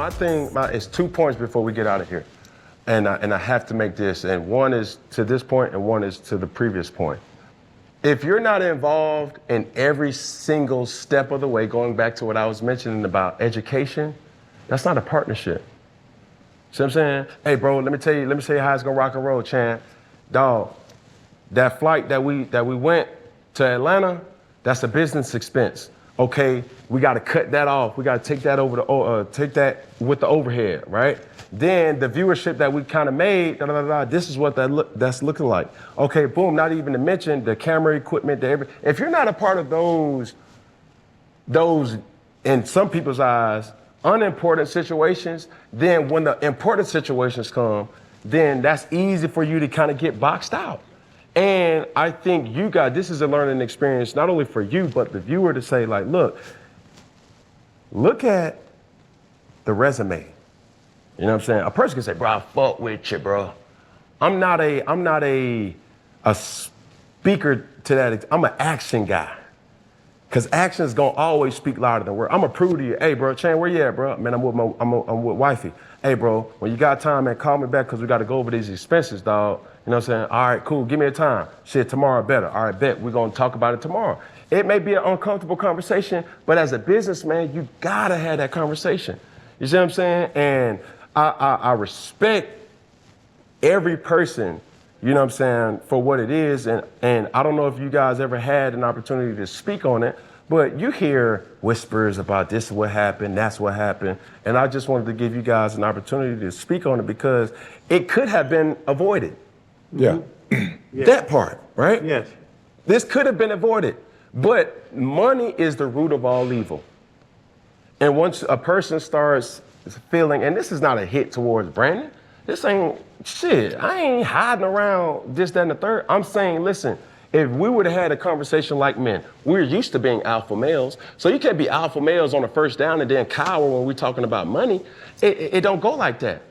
my thing is 2 points before we get out of here. And I have to make this, and one is to this point and one is to the previous point. If you're not involved in every single step of the way, going back to what I was mentioning about education, that's not a partnership. See what I'm saying? Hey bro, let me tell you how it's gonna rock and roll, Chan. Dog, that flight that we went to Atlanta, that's a business expense. Okay, we gotta cut that off. We gotta take that take that with the overhead, right? Then the viewership that we kind of made, this is what that's looking like. Okay, boom, not even to mention the camera equipment, if you're not a part of those, in some people's eyes, unimportant situations, then when the important situations come, then that's easy for you to kind of get boxed out. And I think this is a learning experience, not only for you, but the viewer to say like, look at the resume. You know what I'm saying? A person can say, bro, I fuck with you, bro. I'm not a speaker to that. I'm an action guy. Cause action is gonna always speak louder than words. I'm gonna prove to you, hey bro, Chan, where you at, bro? Man, I'm with wifey. Hey bro, when you got time, man, call me back cause we gotta go over these expenses, dog. You know what I'm saying? All right, cool, give me a time. Shit, tomorrow better. All right, bet, we're gonna talk about it tomorrow. It may be an uncomfortable conversation, but as a businessman, you gotta have that conversation. You see what I'm saying? And I respect every person, you know what I'm saying, for what it is. And I don't know if you guys ever had an opportunity to speak on it, but you hear whispers about this is what happened, that's what happened. And I just wanted to give you guys an opportunity to speak on it because it could have been avoided. Yeah. That part, right? Yes. This could have been avoided, but money is the root of all evil. And once a person starts feeling, and this is not a hit towards Brandon, this ain't shit. I ain't hiding around this, that, and the third. I'm saying, listen, if we would have had a conversation like men, we're used to being alpha males. So you can't be alpha males on the first down and then cower when we're talking about money. It don't go like that.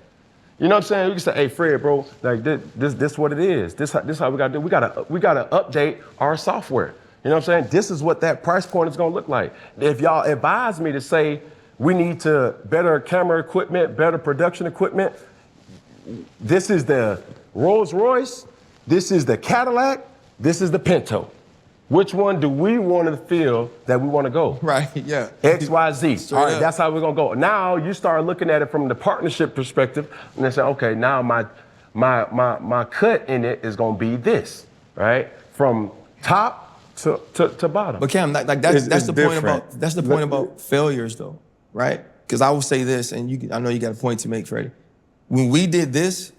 You know what I'm saying? You can say, hey, Fred, bro, like this what it is. This how we gotta do. We gotta update our software. You know what I'm saying? This is what that price point is gonna look like. If y'all advise me to say we need to better camera equipment, better production equipment, this is the Rolls Royce, this is the Cadillac, this is the Pinto. Which one do we want to feel that we want to go? Right, yeah. X, Y, Z. Straight All right, up. that's how we're going to go. Now you start looking at it from the partnership perspective and then say, okay, now my cut in it is going to be this, right? From top to bottom. But Cam, that's the point about failures though, right? Because I will say this, and I know you got a point to make, Freddie. When we did this,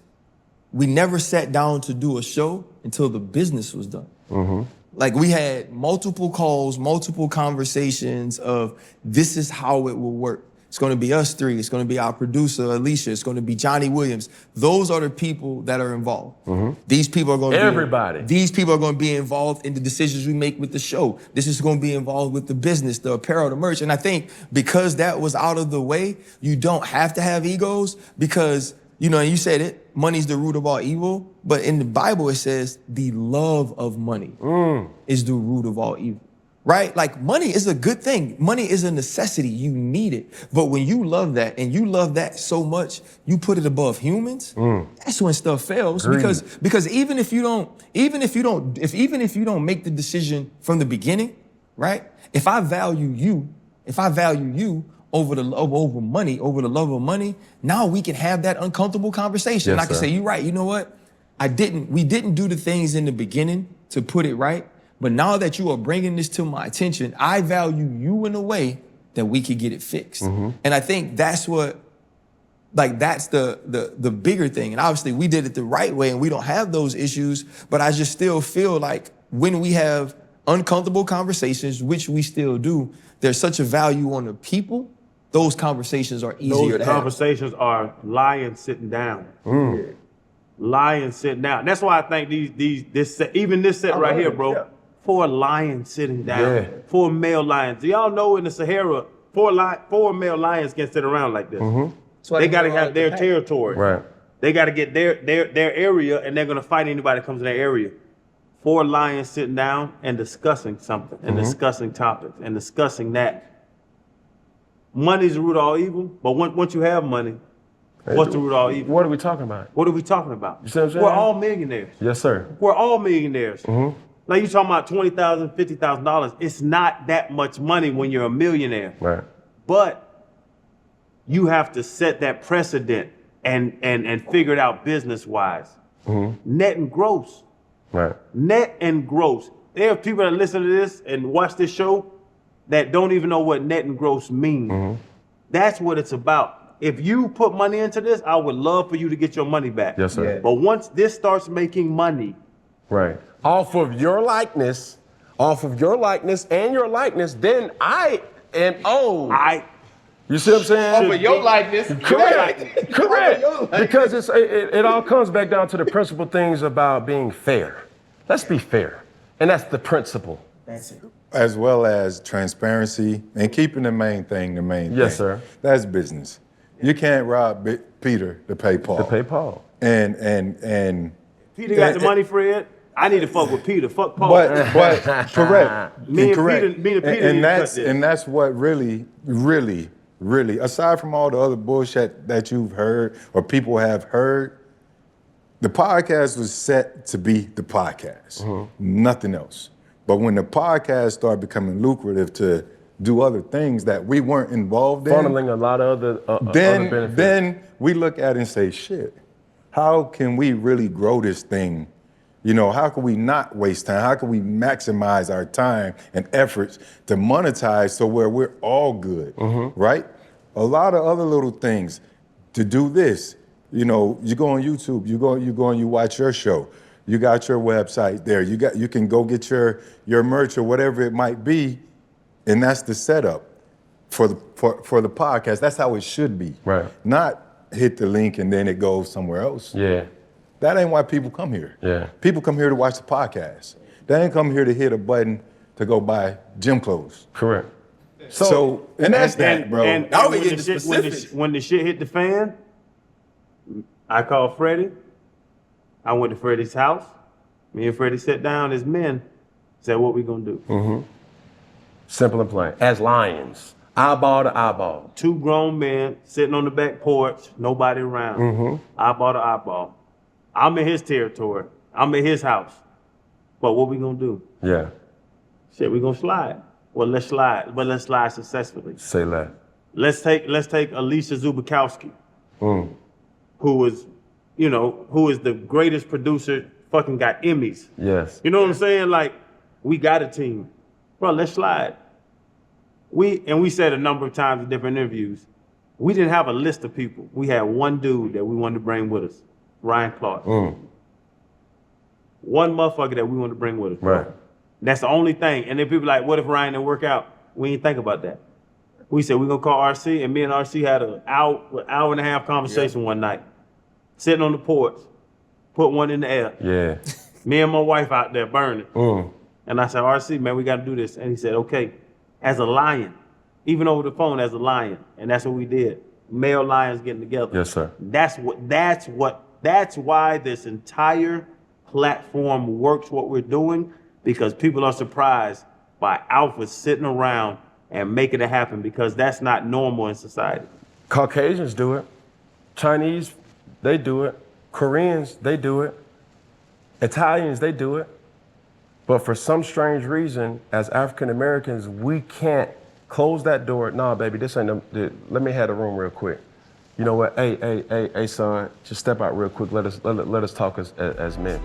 we never sat down to do a show until the business was done. Mm-hmm. Like we had multiple calls, multiple conversations of this is how it will work. It's going to be us three. It's going to be our producer, Alicia. It's going to be Johnny Williams. Those are the people that are involved. Mm-hmm. These people are going to Everybody. These people are going to be involved in the decisions we make with the show. This is going to be involved with the business, the apparel, the merch. And I think because that was out of the way, you don't have to have egos because, you know, and you said it, money's the root of all evil. But in the Bible, it says the love of money is the root of all evil. Right? Like money is a good thing. Money is a necessity. You need it. But when you love that and you love that so much, you put it above humans, that's when stuff fails. Greed. Because even if you don't make the decision from the beginning, right? If I value you over the love of money, now we can have that uncomfortable conversation. Yes, and I can sir. say, you're right, you know what? We didn't do the things in the beginning to put it right. But now that you are bringing this to my attention, I value you in a way that we could get it fixed. Mm-hmm. And I think that's what, like, that's the bigger thing. And obviously we did it the right way and we don't have those issues, but I just still feel like when we have uncomfortable conversations, which we still do, there's such a value on the people. Those conversations are easier to Those have. conversations are lions sitting down. Lions sitting down. That's why I think this set right here, bro. Yeah. 4 lions sitting down. Yeah. 4 male lions. Do y'all know in the Sahara, 4 male lions can sit around like this? Mm-hmm. They gotta have their territory. Right. They gotta get their area, and they're gonna fight anybody that comes in their area. 4 lions sitting down and discussing something, and discussing topics, and discussing that. money's the root of all evil, but once you have money, what's the root of all evil? What are we talking about? What are we talking about? You see what I'm saying? We're all millionaires. Yes, sir. We're all millionaires. Like you talking about $20,000, $50,000. It's not that much money when you're a millionaire. Right. But you have to set that precedent and figure it out business-wise. Net and gross. Right. Net and gross. There are people that listen to this and watch this show that don't even know what net and gross mean. That's what it's about. If you put money into this, I would love for you to get your money back. Yes, sir. Yeah. But once this starts making money, Right. Off of your likeness and your likeness, then I am owed. You see what I'm saying? Off of your likeness. Correct. Correct. Off of your likeness. Because it all comes back down to the principal things about being fair. Let's be fair. And that's the principle. That's it. As well as transparency and keeping the main thing the main thing. Yes, sir. That's business. You can't rob Peter to pay Paul. To pay Paul. And Peter got the money, Fred. I need to fuck with Peter. Fuck Paul. but correct. Me and correct. Peter and cut this. that's what really, aside from all the other bullshit that you've heard or people have heard, the podcast was set to be the podcast, nothing else. But when the podcast started becoming lucrative to do other things that we weren't involved in, Funneling a lot of other benefits. then we look at it and say, shit, how can we really grow this thing? You know, how can we not waste time? How can we maximize our time and efforts to monetize so where we're all good, right? A lot of other little things to do this. You know, you go on YouTube, you go and you watch your show. You got your website there. You can go get your merch or whatever it might be, and that's the setup for the podcast. That's how it should be. Right. Not hit the link and then it goes somewhere else. Yeah. That ain't why people come here. Yeah. People come here to watch the podcast. They ain't come here to hit a button to go buy gym clothes. Correct. So and that's that, bro. Now we when get the the shit- when specifics. when the shit hit the fan, I called Freddie. I went to Freddie's house. Me and Freddie sat down as men, said, what we gonna do? Simple and plain. As lions. Eyeball to eyeball. Two grown men sitting on the back porch, nobody around. Eyeball to eyeball. I'm in his territory. I'm in his house. But what we gonna do? Yeah. Shit, we gonna slide. Well, let's slide. But let's slide successfully. Say that. Let's take Alicia Zubikowski, who is the greatest producer, fucking got Emmys. Yes. You know what I'm saying? Like, we got a team. Bro, let's slide. We said a number of times in different interviews, we didn't have a list of people. We had one dude that we wanted to bring with us, Ryan Clark. One motherfucker that we wanted to bring with us. Bro. Right. That's the only thing. And then people like, what if Ryan didn't work out? We didn't think about that. We said, we're gonna call RC, and me and RC had an hour and a half conversation one night, sitting on the porch, put one in the air. Yeah. Me and my wife out there burning. And I said, RC, man, we got to do this. And he said, okay, as a lion, even over the phone as a lion. And that's what we did. Male lions getting together. Yes, sir. That's why this entire platform works what we're doing, because people are surprised by alphas sitting around and making it happen, because that's not normal in society. Caucasians do it. Chinese, they do it. Koreans, they do it. Italians, they do it. But for some strange reason, as African Americans, we can't close that door. Nah, baby, this ain't let me have the room real quick. You know what? Hey, son, just step out real quick. Let us talk as men.